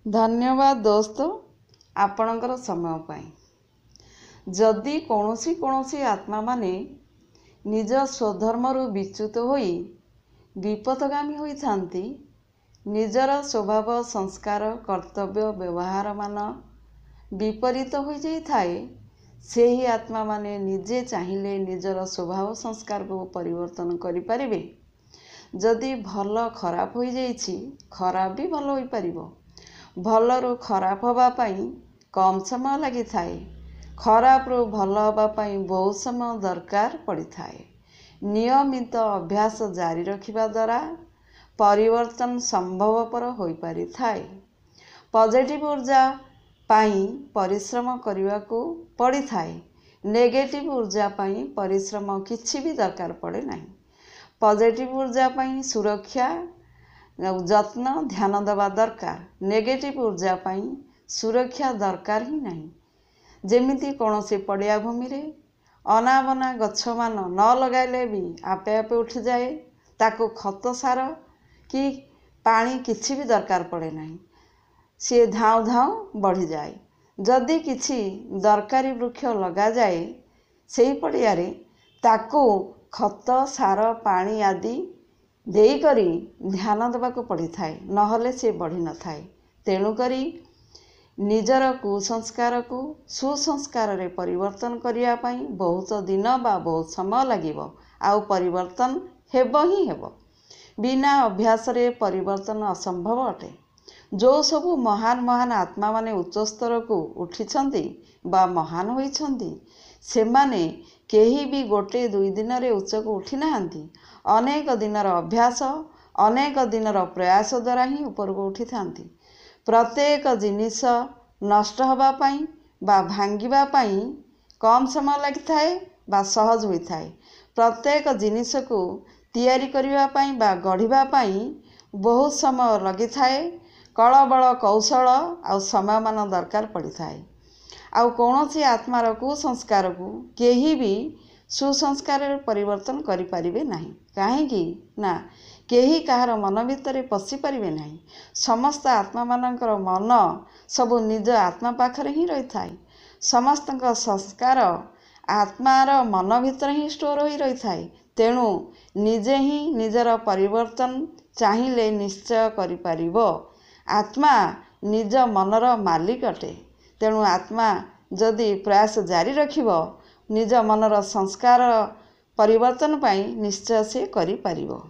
धन्यवाद दोस्त आपणकर समय पाई। जदि कौनसी आत्मा माने निज स्वधर्मरु विच्युत होई विपदगामी होइथांती, निजर स्वभाव संस्कार कर्तव्य व्यवहार मान विपरीत हो जाए, सेही आत्मा माने निजे चाहिए निजर स्वभाव संस्कार को परिवर्तन करि परिबे। जदि भल खराब हो जाइछि, खराब भी भल होई परिबो। भलरू खराब हवा पाई कम समय लगी थाए, खराब रू भल हवा पाई बहुत समय दरकार पड़ी थाए। नियमित अभ्यास जारी रखिबा द्वारा परिवर्तन संभवपर होई पारि थाए। पॉजिटिव ऊर्जा पाई परिश्रम करने को पड़ी थाए, नेगेटिव ऊर्जा पाई परिश्रम किछि भी दरकार पड़े नहीं। पॉजिटिव ऊर्जा पाई सुरक्षा जत्न ध्यान देवा दरकार, नेगेटिव ऊर्जा पाई सुरक्षा दरकार ही नहीं। जेमिति कौनसी पड़िया भूमि रे अनाबना गछ मान न लगाइले भी आपे आपे उठी जाए, ताको खत सार कि पानी किछि भी दरकार पड़े नहीं, सी धाउ धाउ बढ़ी जाए। जदि किछि दरकारी वृक्ष लगा जाए सेही पड़िया रे, ताको खत सार पानी आदि देई करी ध्यान देवा को पड़ी थाए, नहले से बढ़ी न थाए। तेणु करी निजर कुसंस्कार को सुसंस्कार रे परिवर्तन करिया पाई बहुत दिन बा बहुत समय लागिबो, आउ परिवर्तन हेबो ही हेबो। बिना अभ्यास रे परिवर्तन असंभव अटे। जो सबु महान महान आत्मा माने उच्च स्तर को उठिछंती बा महान होइछंती, सेमाने केही भी गोटे दुई दिन रे उच्च को उठी नाहंती। अनेक दिनर अभ्यास अनेक दिनर प्रयास द्वारा ही ऊपर को उठी थांती। प्रत्येक जिनिस नष्ट हवा पाई बा भांगिबा पाई कम समय लगी थाए बा सहज होई थाए। प्रत्येक जिनिस को तैयारी करिबा पाई बा गढ़िबा पाई बहुत समय लगी थाए। कलबल कौशल आ समय मान दरकार पड़ी थाए। आउ कौनसी आत्मार कुसंस्कार को केही भी सुसंस्कार परिवर्तन करि परिबे नहीं। काहेकि ना केही कहार मन भितर पशि परिबे नहीं। समस्त आत्मा मानकर मन सबु निज आत्मा पाखरे ही रही थाए। समस्त संस्कार आत्मार मन भितर ही स्टोर होई रही थाए। तेणु निजे ही निजर परिवर्तन चाहिए निश्चय करि परिबो। आत्मा निज मनर मालिक अटे। तेणु आत्मा जदि प्रयास जारी रखिबो, निज मनर संस्कार परिवर्तन पाई निश्चय से करि परिबो।